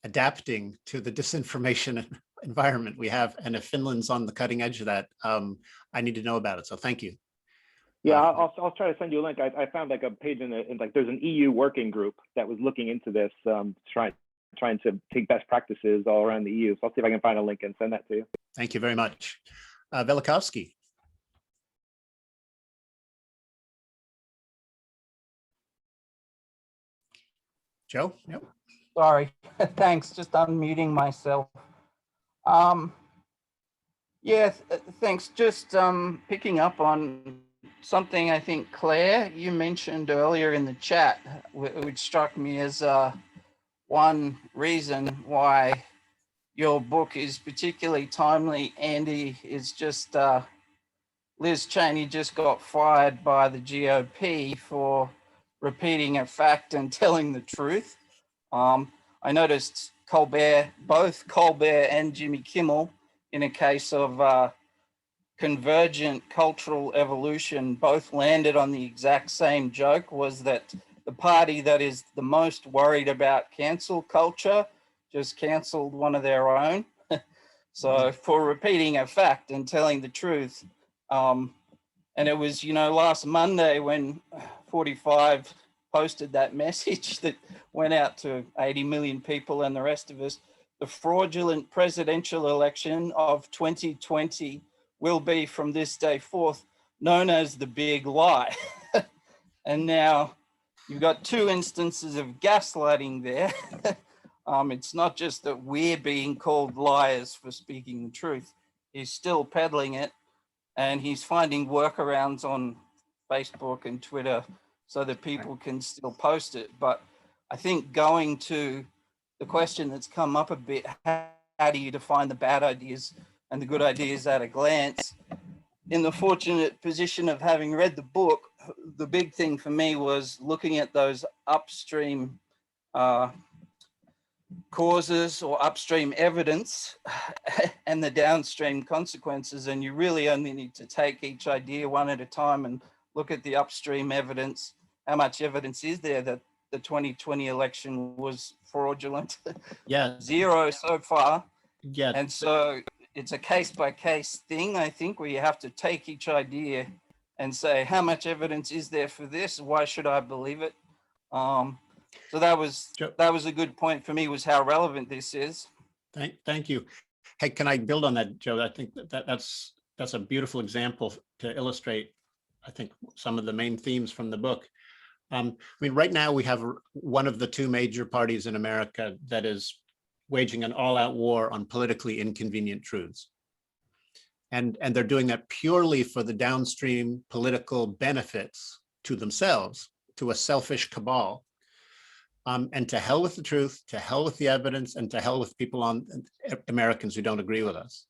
adapting to the disinformation environment we have. And if Finland's on the cutting edge of that, I need to know about it. So thank you. Yeah, I'll try to send you a link. I found like a page in there's an EU working group that was looking into this, trying to take best practices all around the EU. So I'll see if I can find a link and send that to you. Thank you very much. Velikovsky. Joe? Yep. Sorry, thanks, just unmuting myself. Yeah, thanks. Just picking up on something I think, Claire, you mentioned earlier in the chat, which struck me as one reason why your book is particularly timely, Andy, is just Liz Cheney just got fired by the GOP for repeating a fact and telling the truth. I noticed both Colbert and Jimmy Kimmel, in a case of convergent cultural evolution, both landed on the exact same joke, was that the party that is the most worried about cancel culture just canceled one of their own. So for repeating a fact and telling the truth. And it was, last Monday when 45 posted that message that went out to 80 million people and the rest of us, the fraudulent presidential election of 2020 will be from this day forth known as the big lie. And now you've got 2 instances of gaslighting there. It's not just that we're being called liars for speaking the truth. He's still peddling it, and he's finding workarounds on Facebook and Twitter so that people can still post it. But I think going to the question that's come up a bit, how do you define the bad ideas and the good ideas at a glance? In the fortunate position of having read the book, the big thing for me was looking at those upstream causes or upstream evidence and the downstream consequences. And you really only need to take each idea one at a time and look at the upstream evidence. How much evidence is there that the 2020 election was fraudulent? Yeah. 0 so far. Yeah. And so it's a case by case thing, I think, where you have to take each idea and say, how much evidence is there for this? Why should I believe it? So that was a good point for me, was how relevant this is. Thank you. Hey, can I build on that, Joe? I think that's a beautiful example to illustrate, I think, some of the main themes from the book. I mean, right now we have one of the 2 major parties in America that is waging an all-out war on politically inconvenient truths. And they're doing that purely for the downstream political benefits to themselves, to a selfish cabal. And to hell with the truth, to hell with the evidence, and to hell with people Americans who don't agree with us.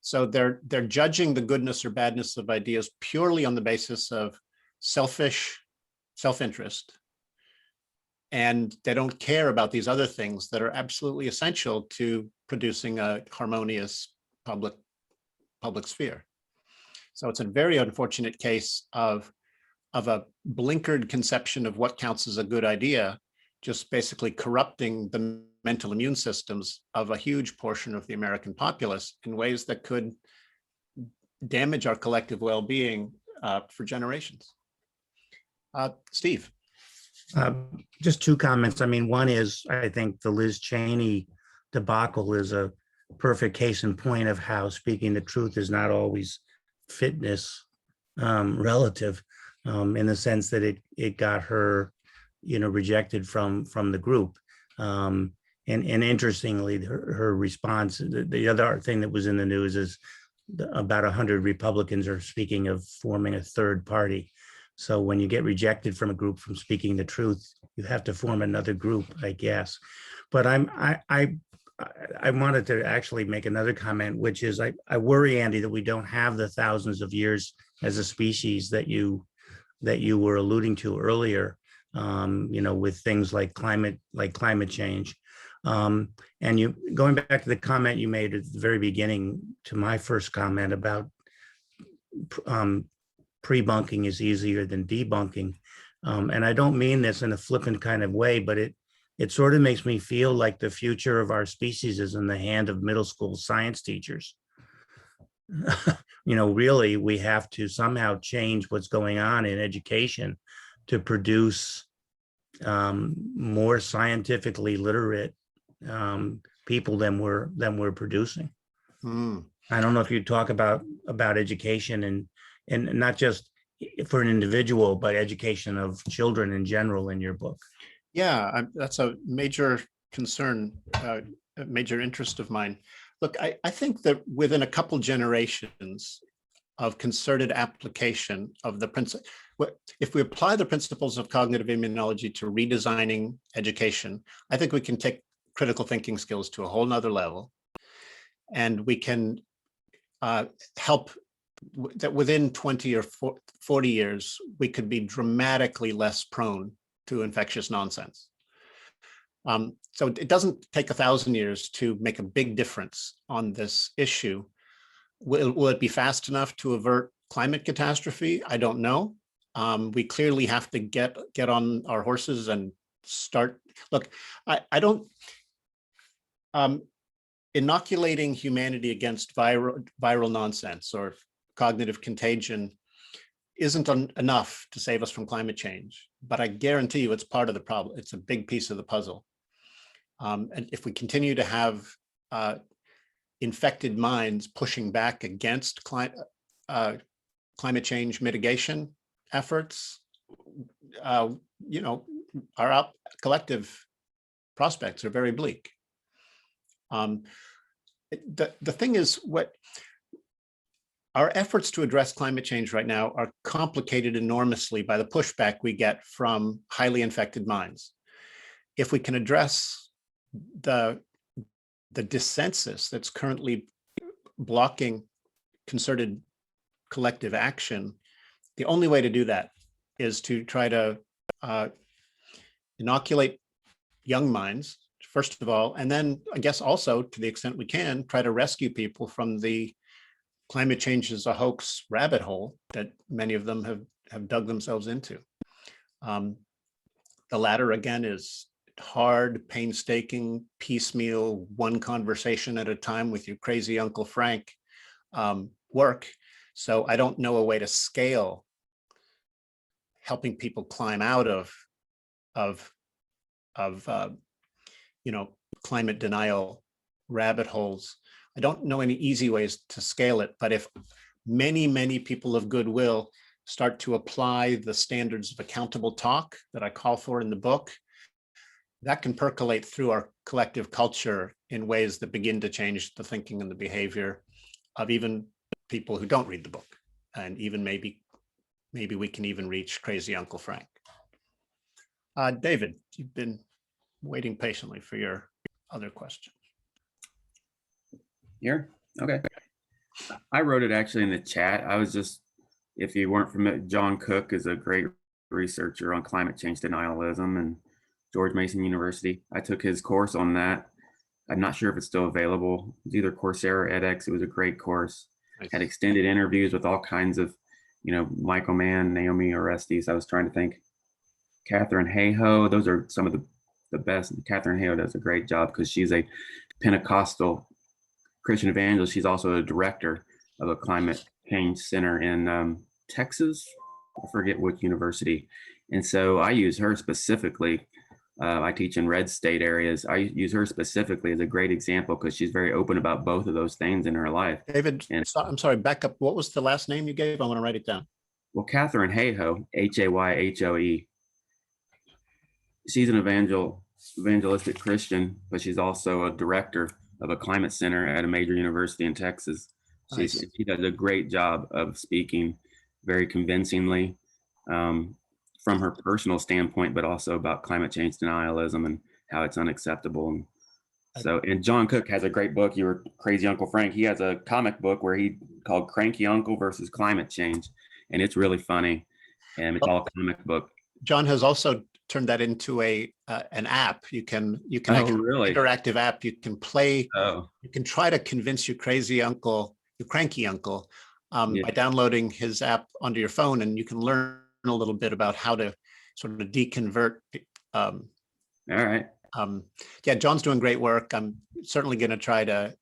So they're judging the goodness or badness of ideas purely on the basis of selfish self-interest and they don't care about these other things that are absolutely essential to producing a harmonious public sphere. So it's a very unfortunate case of a blinkered conception of what counts as a good idea, just basically corrupting the mental immune systems of a huge portion of the American populace in ways that could damage our collective well-being for generations. Steve. Just two comments. I mean, one is, I think the Liz Cheney debacle is a perfect case in point of how speaking the truth is not always fitness relative, in the sense that it got her, rejected from the group. And interestingly, her response, the other thing that was in the news is about 100 Republicans are speaking of forming a third party. So when you get rejected from a group from speaking the truth, you have to form another group, I guess. But I wanted to actually make another comment, which is I worry, Andy, that we don't have the thousands of years as a species that you were alluding to earlier, with things like climate change. And you going back to the comment you made at the very beginning to my first comment about pre-bunking is easier than debunking. And I don't mean this in a flippant kind of way, but it sort of makes me feel like the future of our species is in the hand of middle school science teachers. Really, we have to somehow change what's going on in education to produce more scientifically literate people than we're producing. I don't know if you talk about education and not just for an individual, but education of children in general in your book. Yeah, that's a major concern, a major interest of mine. Look, I think that within a couple generations of concerted application of the principle, if we apply the principles of cognitive immunology to redesigning education, I think we can take critical thinking skills to a whole nother level. And we can help that within 20 or 40 years, we could be dramatically less prone to infectious nonsense. So it doesn't take 1,000 years to make a big difference on this issue. Will it be fast enough to avert climate catastrophe? I don't know. We clearly have to get on our horses and start. Look, I don't. Inoculating humanity against viral nonsense or cognitive contagion isn't enough to save us from climate change, but I guarantee you it's part of the problem. It's a big piece of the puzzle. And if we continue to have infected minds pushing back against climate change mitigation efforts, our collective prospects are very bleak. The thing is, our efforts to address climate change right now are complicated enormously by the pushback we get from highly infected minds. If we can address the dissensus that's currently blocking concerted collective action, the only way to do that is to try to inoculate young minds, first of all, and then I guess also, to the extent we can, try to rescue people from the climate change is a hoax rabbit hole that many of them have dug themselves into. The latter, again, is hard, painstaking, piecemeal, one conversation at a time with your crazy Uncle Frank work. So I don't know a way to scale helping people climb out of climate denial rabbit holes. I don't know any easy ways to scale it, but if many, many people of goodwill start to apply the standards of accountable talk that I call for in the book, that can percolate through our collective culture in ways that begin to change the thinking and the behavior of even people who don't read the book. And even maybe we can even reach crazy Uncle Frank. David, you've been waiting patiently for your other question. Here? Okay. I wrote it actually in the chat. I was just, if you weren't familiar, John Cook is a great researcher on climate change denialism and George Mason University. I took his course on that. I'm not sure if it's still available. It's either Coursera or edX. It was a great course. Nice. Had extended interviews with all kinds of, Michael Mann, Naomi Orestes. I was trying to think. Catherine Hayhoe. Those are some of the best. Catherine Hayhoe does a great job because she's a Pentecostal Christian evangelist. She's also a director of a climate change center in Texas. I forget which university. And so I use her specifically. I teach in red state areas. I use her specifically as a great example because she's very open about both of those things in her life. David, I'm sorry, back up. What was the last name you gave? I want to write it down. Well, Catherine Hayhoe, Hayhoe. She's an evangelistic Christian, but she's also a director of a climate center at a major university in Texas. Nice. She does a great job of speaking very convincingly from her personal standpoint, but also about climate change denialism and how it's unacceptable. And so, and John Cook has a great book. You were Crazy Uncle Frank. He has a comic book where he called Cranky Uncle versus Climate Change, and it's really funny. And it's all a comic book. John has also turned that into an app. You can Oh, really? interactive app. You can play. Oh, You can try to convince your crazy uncle, your cranky uncle, Yeah. by downloading his app onto your phone, and you can learn a little bit about how to sort of deconvert. all right. Yeah, John's doing great work. I'm certainly going to try to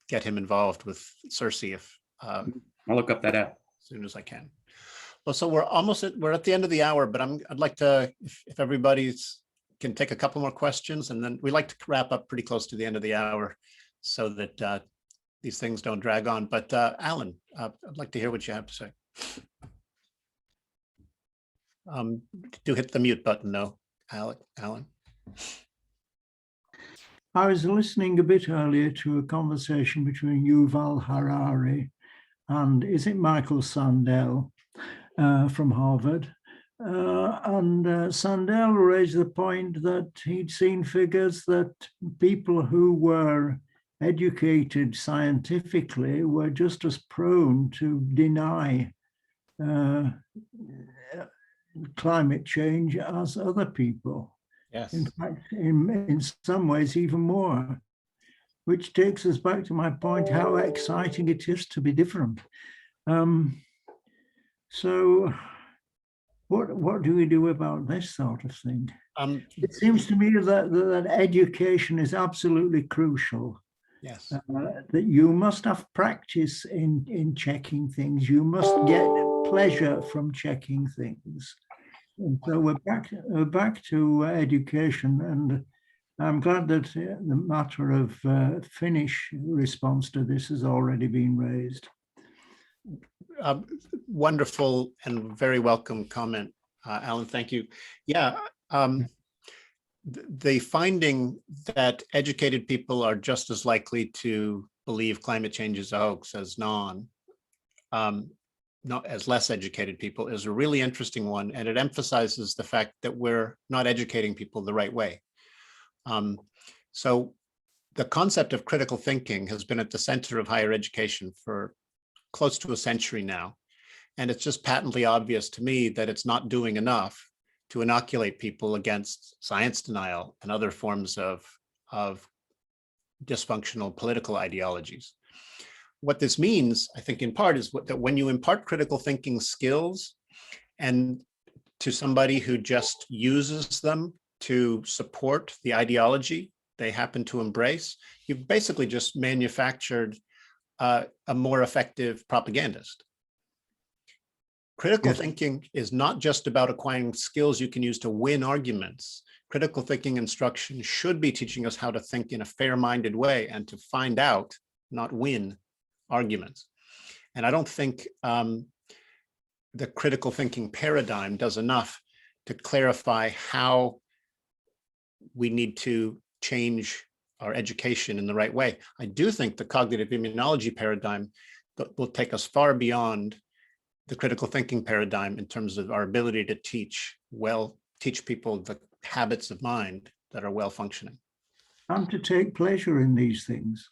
get him involved with Cersei if I'll look up that app. as soon as I can. Well, so we're at the end of the hour, but I'd like to, if everybody's can take a couple more questions, and then we like to wrap up pretty close to the end of the hour so that these things don't drag on. But Alan, I'd like to hear what you have to say. Do hit the mute button, though, Alan. I was listening a bit earlier to a conversation between Yuval Harari and is it Michael Sandel from Harvard? And Sandel raised the point that he'd seen figures that people who were educated scientifically were just as prone to deny climate change as other people. Yes. In fact, in some ways, even more, which takes us back to my point, how exciting it is to be different. So what do we do about this sort of thing? It seems to me that education is absolutely crucial. Yes. That you must have practice in checking things. You must get pleasure from checking things. And so we're back to education, and I'm glad that the matter of Finnish response to this has already been raised. Wonderful and very welcome comment, Alan. Thank you. Yeah, the finding that educated people are just as likely to believe climate change is a hoax as not as less educated people is a really interesting one, and it emphasizes the fact that we're not educating people the right way. So the concept of critical thinking has been at the center of higher education for close to a century now, and it's just patently obvious to me that it's not doing enough to inoculate people against science denial and other forms of dysfunctional political ideologies. What this means, I think, in part, is that when you impart critical thinking skills and to somebody who just uses them to support the ideology they happen to embrace, you've basically just manufactured a more effective propagandist. Critical thinking is not just about acquiring skills you can use to win arguments. Critical thinking instruction should be teaching us how to think in a fair-minded way and to find out, not win, arguments. And I don't think the critical thinking paradigm does enough to clarify how we need to change our education in the right way. I do think the cognitive immunology paradigm will take us far beyond the critical thinking paradigm in terms of our ability to teach people the habits of mind that are well functioning. And to take pleasure in these things.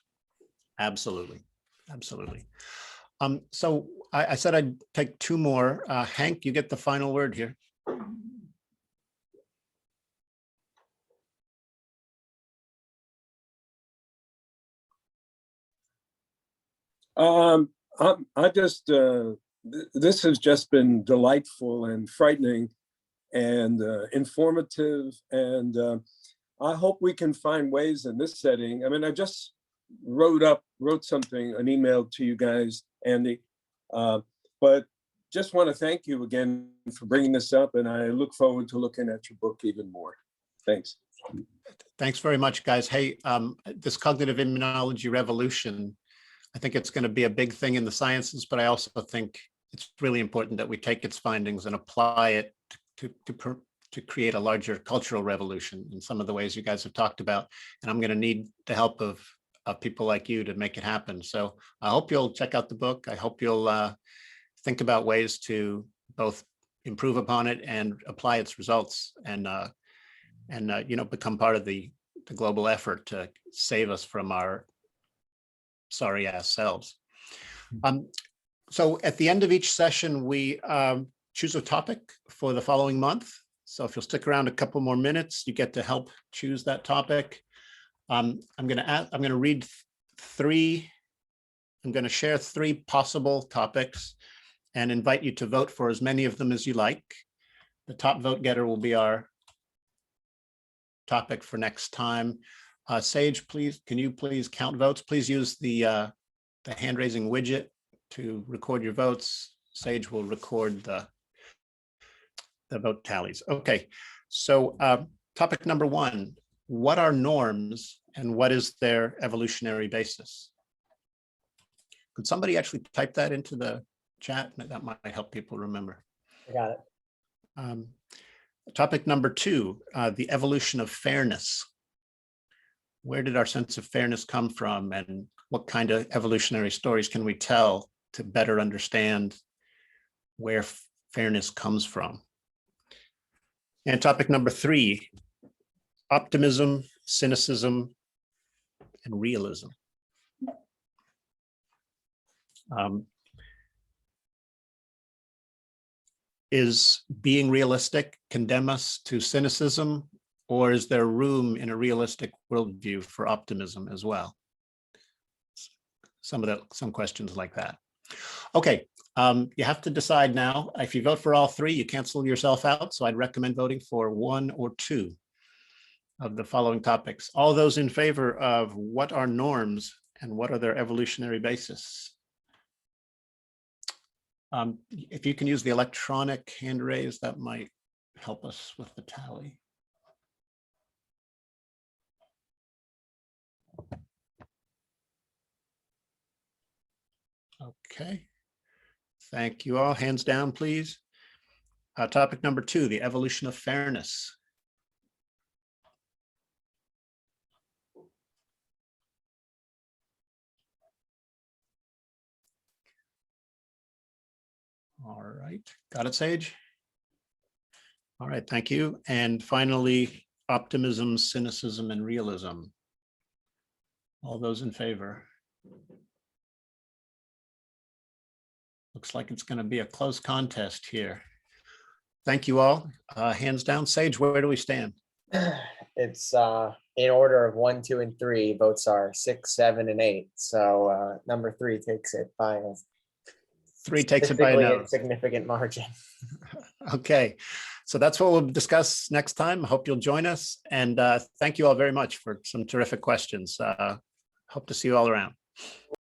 Absolutely. Absolutely. So I said I'd take two more. Hank, you get the final word here. I just, this has just been delightful and frightening and informative. And I hope we can find ways in this setting. I mean, I just wrote something, an email to you guys, Andy, but just want to thank you again for bringing this up. And I look forward to looking at your book even more. Thanks. Thanks very much, guys. Hey, this cognitive immunology revolution, I think it's going to be a big thing in the sciences, but I also think it's really important that we take its findings and apply it to create a larger cultural revolution in some of the ways you guys have talked about. And I'm going to need the help of people like you to make it happen. So I hope you'll check out the book. I hope you'll think about ways to both improve upon it and apply its results, and become part of the global effort to save us from our sorry ass selves. So at the end of each session, we choose a topic for the following month. So if you'll stick around a couple more minutes, you get to help choose that topic. I'm going to read three. I'm going to share three possible topics and invite you to vote for as many of them as you like. The top vote getter will be our topic for next time. Sage, please, can you please count votes? Please use the hand raising widget to record your votes. Sage will record the vote tallies. Okay, so topic number one, what are norms and what is their evolutionary basis? Could somebody actually type that into the chat? That might help people remember. I got it. Topic number two, the evolution of fairness. Where did our sense of fairness come from, and what kind of evolutionary stories can we tell to better understand where fairness comes from? And topic number three, optimism, cynicism, and realism. Is being realistic condemn us to cynicism, or is there room in a realistic worldview for optimism as well? Some questions like that. Okay, you have to decide now. If you vote for all three, you cancel yourself out. So I'd recommend voting for one or two of the following topics. All those in favor of what are norms and what are their evolutionary basis? If you can use the electronic hand raise, that might help us with the tally. Okay, thank you all. Hands down, please. Topic number two, the evolution of fairness. All right, got it, Sage? All right, thank you. And finally, optimism, cynicism, and realism. All those in favor? Looks like it's going to be a close contest here. Thank you all. Hands down. Sage, where do we stand? It's in order of 1, 2, and 3. Votes are 6, 7, and 8. So number 3 takes it by a significant margin. Okay, so that's what we'll discuss next time. I hope you'll join us, and thank you all very much for some terrific questions. Hope to see you all around.